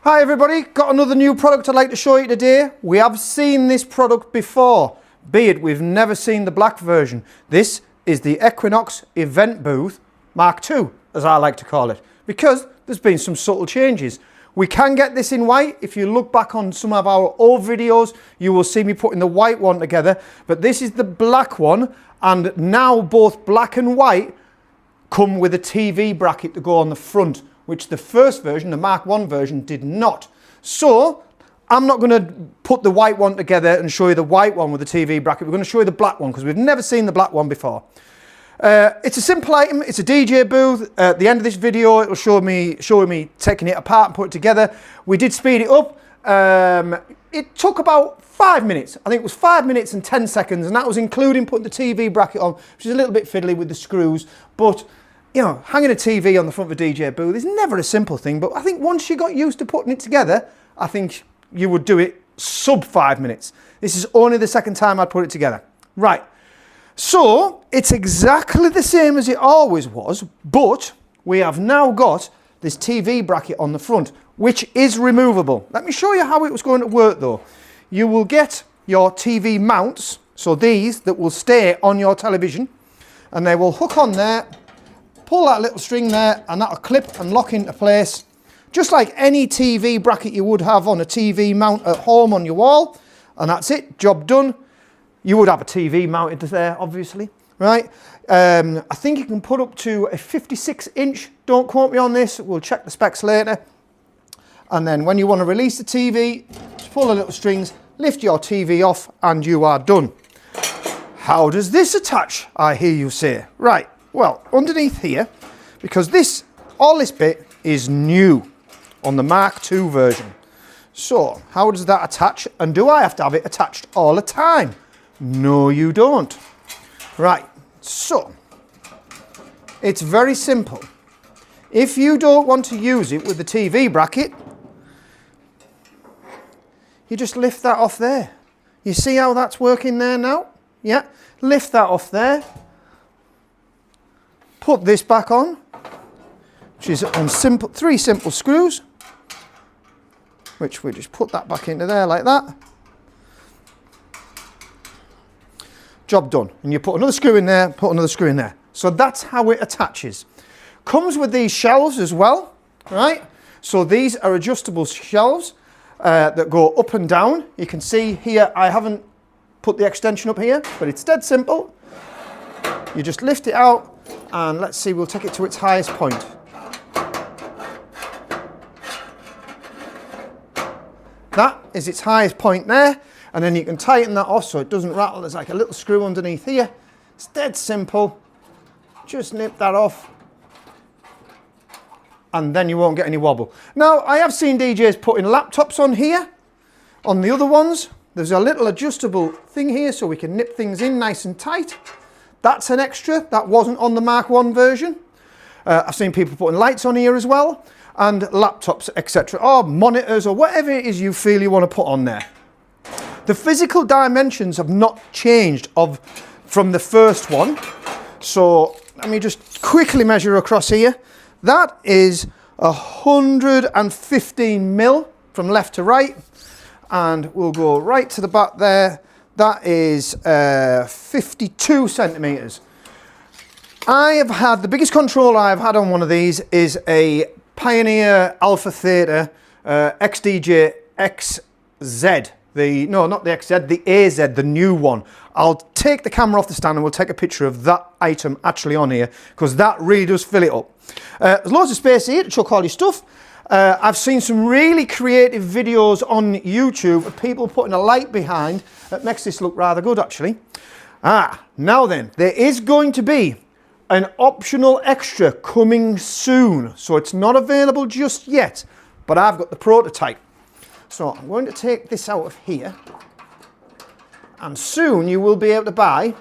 Hi everybody, got another new product I'd like to show you today. We have seen this product before, be it we've never seen the black version. This is the Equinox Event Booth MK2, as I like to call it, because there's been some subtle changes. We can get this in white. If you look back on some of our old videos, you will see me putting the white one together, but this is the black one, and now both black and white come with a TV bracket to go on the front, which the first version, the Mark 1 version, did not. So I'm not going to put the white one together and show you the white one with the TV bracket. We're going to show you the black one because we've never seen the black one before. It's a simple item. It's a DJ booth. At the end of this video, it'll show me taking it apart and put it together. We did speed it up. It took about 5 minutes. I think it was 5 minutes and 10 seconds, and that was including putting the TV bracket on, which is a little bit fiddly with the screws. But you know, hanging a TV on the front of a DJ booth is never a simple thing, but I think once you got used to putting it together, I think you would do it sub 5 minutes. This is only the second time I'd put it together. Right, so it's exactly the same as it always was, but we have now got this TV bracket on the front, which is removable. Let me show you how it was going to work though. You will get your TV mounts, so these that will stay on your television, and they will hook on there. Pull that little string there and that'll clip and lock into place, just like any TV bracket you would have on a TV mount at home on your wall. And that's it, job done. You would have a TV mounted there, obviously, right? I think you can put up to a 56-inch, don't quote me on this, we'll check the specs later. And then when you want to release the TV, just pull the little strings, lift your TV off and you are done. How does this attach, I hear you say? Right. Well, underneath here, because all this bit is new on the Mark 2 version. So, how does that attach? And do I have to have it attached all the time? No, you don't. Right, so, it's very simple. If you don't want to use it with the TV bracket, you just lift that off there. You see how that's working there now? Yeah, lift that off there. Put this back on, which is on three simple screws, which we just put that back into there like that. Job done. And you put another screw in there, put another screw in there. So that's how it attaches. Comes with these shelves as well, right? So these are adjustable shelves that go up and down. You can see here, I haven't put the extension up here, but it's dead simple. You just lift it out. And let's see, we'll take it to its highest point. That is its highest point there, and then you can tighten that off so it doesn't rattle. There's like a little screw underneath here. It's dead simple. Just nip that off, and then you won't get any wobble. Now, I have seen DJs putting laptops on here. On the other ones, there's a little adjustable thing here so we can nip things in nice and tight. That's an extra, that wasn't on the Mark 1 version. I've seen people putting lights on here as well, and laptops, etc., or monitors, or whatever it is you feel you want to put on there. The physical dimensions have not changed from the first one. So let me just quickly measure across here. That is 115 mil from left to right, and we'll go right to the back there. That is 52 centimeters. I have had, the biggest controller I've had on one of these is a Pioneer Alpha Theta XDJ XZ. No, not the XZ, the AZ, the new one. I'll take the camera off the stand and we'll take a picture of that item actually on here, because that really does fill it up. There's loads of space here to chuck all your stuff. I've seen some really creative videos on YouTube of people putting a light behind that makes this look rather good actually. Now then, there is going to be an optional extra coming soon. So it's not available just yet, but I've got the prototype. So I'm going to take this out of here, and soon you will be able to buy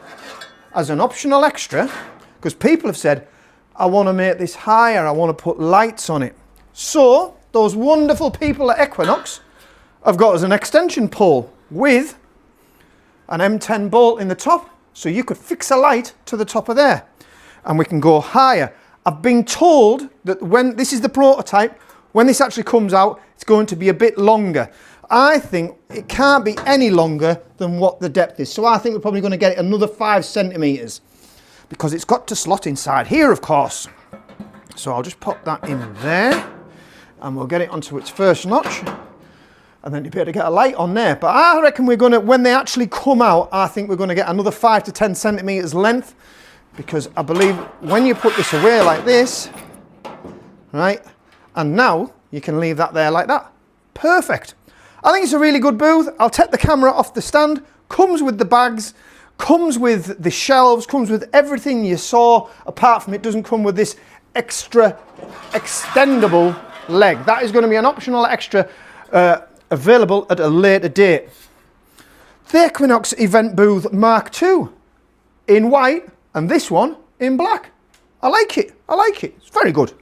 as an optional extra, because people have said, I want to make this higher, I want to put lights on it. So those wonderful people at Equinox have got us an extension pole with an M10 bolt in the top, so you could fix a light to the top of there and we can go higher. I've been told that when this is the prototype, when this actually comes out, it's going to be a bit longer. I think it can't be any longer than what the depth is. So I think we're probably going to get it another 5 centimetres because it's got to slot inside here, of course. So I'll just pop that in there and we'll get it onto its first notch. And then you'll be able to get a light on there. But I reckon we're going to, when they actually come out, I think we're going to get another 5 to 10 centimetres length, because I believe when you put this away like this, right, and now you can leave that there like that. Perfect. I think it's a really good booth. I'll take the camera off the stand. Comes with the bags, comes with the shelves, comes with everything you saw, apart from it doesn't come with this extra extendable leg. That is going to be an optional extra available at a later date. The Equinox Event Booth MK2 in white and this one in black. I like it. I like it. It's very good.